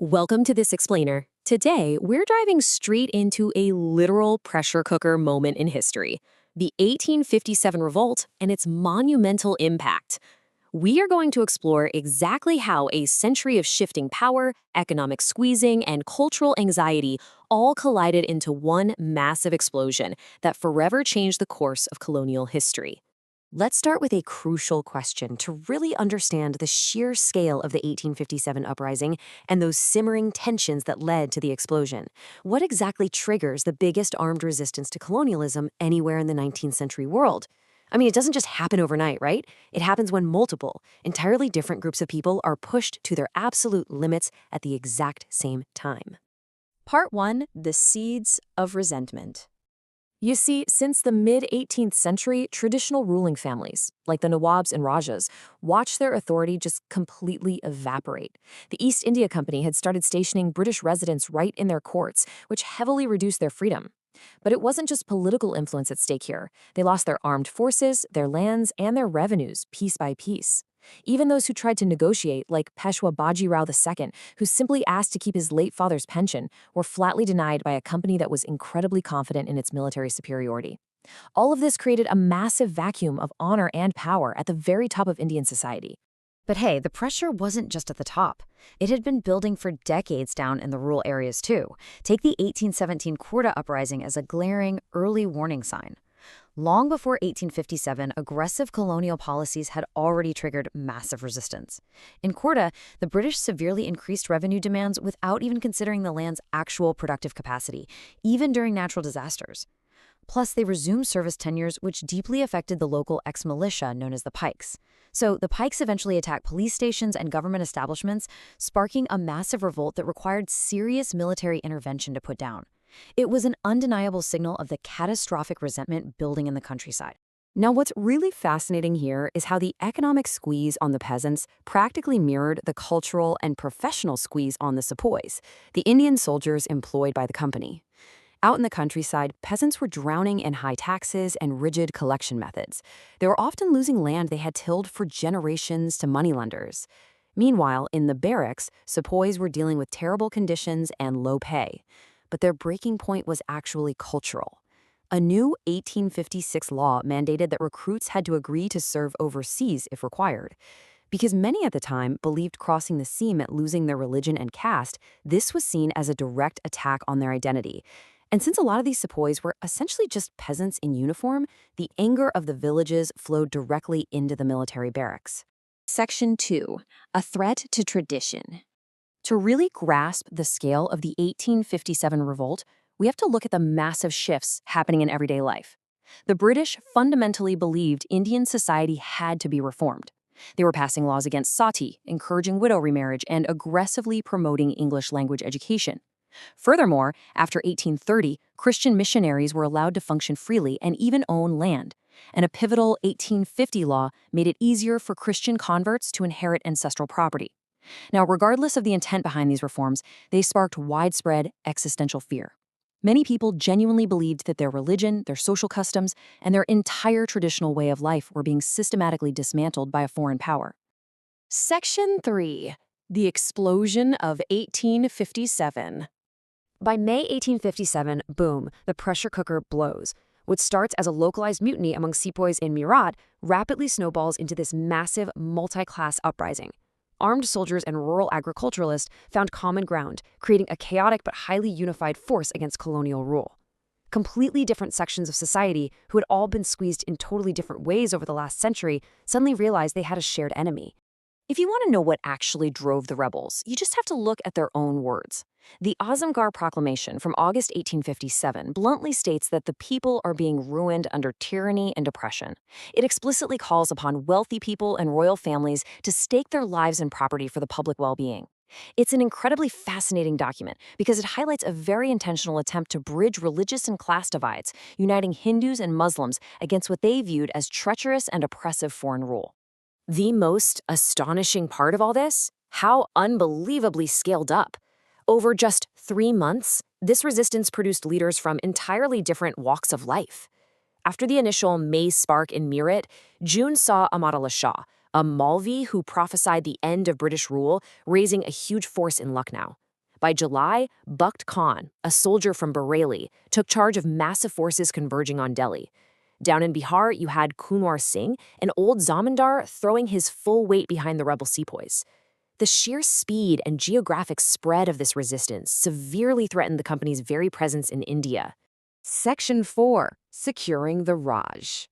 Welcome to this explainer. Today, we're diving straight into a literal pressure cooker moment in history, the 1857 Revolt and its monumental impact. We are going to explore exactly how a century of shifting power, economic squeezing, and cultural anxiety all collided into one massive explosion that forever changed the course of colonial history. Let's start with a crucial question to really understand the sheer scale of the 1857 uprising and those simmering tensions that led to the explosion. What exactly triggers the biggest armed resistance to colonialism anywhere in the 19th century world? I mean, it doesn't just happen overnight, right? It happens when multiple, entirely different groups of people are pushed to their absolute limits at the exact same time. Part 1. The Seeds of Resentment. You see, since the mid-18th century, traditional ruling families, like the Nawabs and Rajas, watched their authority just completely evaporate. The East India Company had started stationing British residents right in their courts, which heavily reduced their freedom. But it wasn't just political influence at stake here. They lost their armed forces, their lands, and their revenues piece by piece. Even those who tried to negotiate, like Peshwa Baji Rao II, who simply asked to keep his late father's pension, were flatly denied by a company that was incredibly confident in its military superiority. All of this created a massive vacuum of honor and power at the very top of Indian society. But hey, the pressure wasn't just at the top. It had been building for decades down in the rural areas too. Take the 1817 Quorta uprising as a glaring early warning sign. Long before 1857, aggressive colonial policies had already triggered massive resistance. In Quorta, the British severely increased revenue demands without even considering the land's actual productive capacity, even during natural disasters. Plus, they resumed service tenures, which deeply affected the local ex-militia known as the Pikes. So the Pikes eventually attacked police stations and government establishments, sparking a massive revolt that required serious military intervention to put down. It was an undeniable signal of the catastrophic resentment building in the countryside. Now, what's really fascinating here is how the economic squeeze on the peasants practically mirrored the cultural and professional squeeze on the sepoys, the Indian soldiers employed by the company. Out in the countryside, peasants were drowning in high taxes and rigid collection methods. They were often losing land they had tilled for generations to moneylenders. Meanwhile, in the barracks, sepoys were dealing with terrible conditions and low pay. But their breaking point was actually cultural. A new 1856 law mandated that recruits had to agree to serve overseas if required. Because many at the time believed crossing the sea meant losing their religion and caste, this was seen as a direct attack on their identity. And since a lot of these sepoys were essentially just peasants in uniform, the anger of the villages flowed directly into the military barracks. Section 2. A Threat to Tradition. To really grasp the scale of the 1857 revolt, we have to look at the massive shifts happening in everyday life. The British fundamentally believed Indian society had to be reformed. They were passing laws against sati, encouraging widow remarriage, and aggressively promoting English language education. Furthermore, after 1830, Christian missionaries were allowed to function freely and even own land. And a pivotal 1850 law made it easier for Christian converts to inherit ancestral property. Now, regardless of the intent behind these reforms, they sparked widespread existential fear. Many people genuinely believed that their religion, their social customs, and their entire traditional way of life were being systematically dismantled by a foreign power. Section 3. The Explosion of 1857. By May 1857, boom, the pressure cooker blows. What starts as a localized mutiny among sepoys in Meerut rapidly snowballs into this massive multi-class uprising. Armed soldiers and rural agriculturalists found common ground, creating a chaotic but highly unified force against colonial rule. Completely different sections of society, who had all been squeezed in totally different ways over the last century, suddenly realized they had a shared enemy. If you want to know what actually drove the rebels, you just have to look at their own words. The Azamgarh Proclamation from August 1857 bluntly states that the people are being ruined under tyranny and oppression. It explicitly calls upon wealthy people and royal families to stake their lives and property for the public well-being. It's an incredibly fascinating document because it highlights a very intentional attempt to bridge religious and class divides, uniting Hindus and Muslims against what they viewed as treacherous and oppressive foreign rule. The most astonishing part of all this? How unbelievably scaled up. Over just 3 months, this resistance produced leaders from entirely different walks of life. After the initial May spark in Meerut, June saw Ahmad Shah, a Maulvi who prophesied the end of British rule, raising a huge force in Lucknow. By July, Bakht Khan, a soldier from Bareilly, took charge of massive forces converging on Delhi. Down in Bihar, you had Kunwar Singh, an old zamindar, throwing his full weight behind the rebel sepoys. The sheer speed and geographic spread of this resistance severely threatened the company's very presence in India. Section 4. Securing the Raj.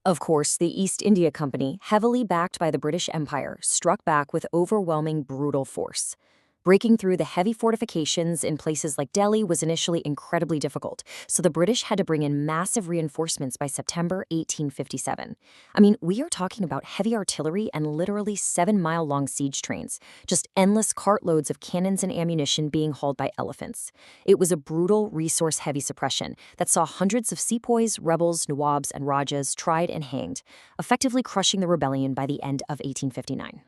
Of course, the East India Company, heavily backed by the British Empire, struck back with overwhelming brutal force. Breaking through the heavy fortifications in places like Delhi was initially incredibly difficult, so the British had to bring in massive reinforcements by September 1857. I mean, we are talking about heavy artillery and literally 7-mile-long siege trains, just endless cartloads of cannons and ammunition being hauled by elephants. It was a brutal, resource-heavy suppression that saw hundreds of sepoys, rebels, nawabs, and rajas tried and hanged, effectively crushing the rebellion by the end of 1859.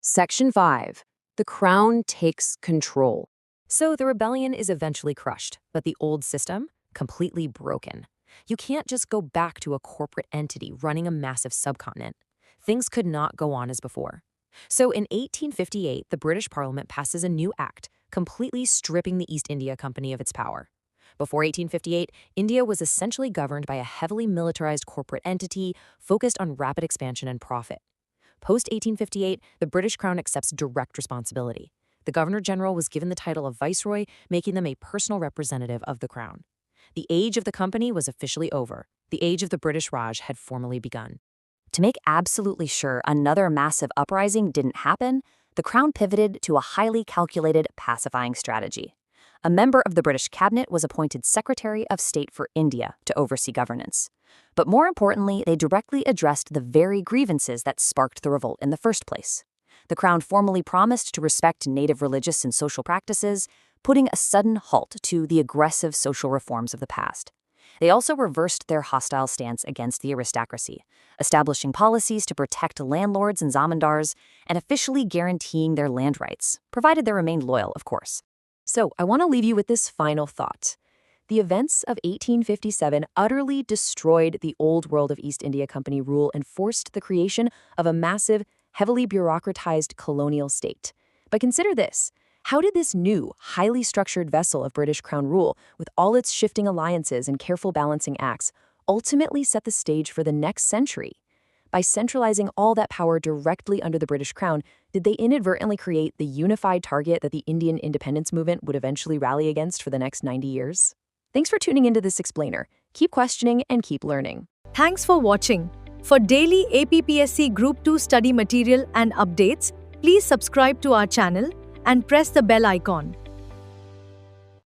Section 5. The Crown takes control. So the rebellion is eventually crushed, but the old system, completely broken. You can't just go back to a corporate entity running a massive subcontinent. Things could not go on as before. So in 1858, the British Parliament passes a new act, completely stripping the East India Company of its power. Before 1858, India was essentially governed by a heavily militarized corporate entity focused on rapid expansion and profit. Post-1858, the British Crown accepts direct responsibility. The Governor-General was given the title of Viceroy, making them a personal representative of the Crown. The age of the company was officially over. The age of the British Raj had formally begun. To make absolutely sure another massive uprising didn't happen, the Crown pivoted to a highly calculated pacifying strategy. A member of the British cabinet was appointed Secretary of State for India to oversee governance. But more importantly, they directly addressed the very grievances that sparked the revolt in the first place. The Crown formally promised to respect native religious and social practices, putting a sudden halt to the aggressive social reforms of the past. They also reversed their hostile stance against the aristocracy, establishing policies to protect landlords and zamindars, and officially guaranteeing their land rights, provided they remained loyal, of course. So I want to leave you with this final thought. The events of 1857 utterly destroyed the old world of East India Company rule and forced the creation of a massive, heavily bureaucratized colonial state. But consider this. How did this new, highly structured vessel of British Crown rule, with all its shifting alliances and careful balancing acts, ultimately set the stage for the next century? By centralizing all that power directly under the British Crown, did they inadvertently create the unified target that the Indian independence movement would eventually rally against for the next 90 years? Thanks for tuning into this explainer. Keep questioning and keep learning. Thanks for watching. For daily APPSC Group 2 study material and updates, please subscribe to our channel and press the bell icon.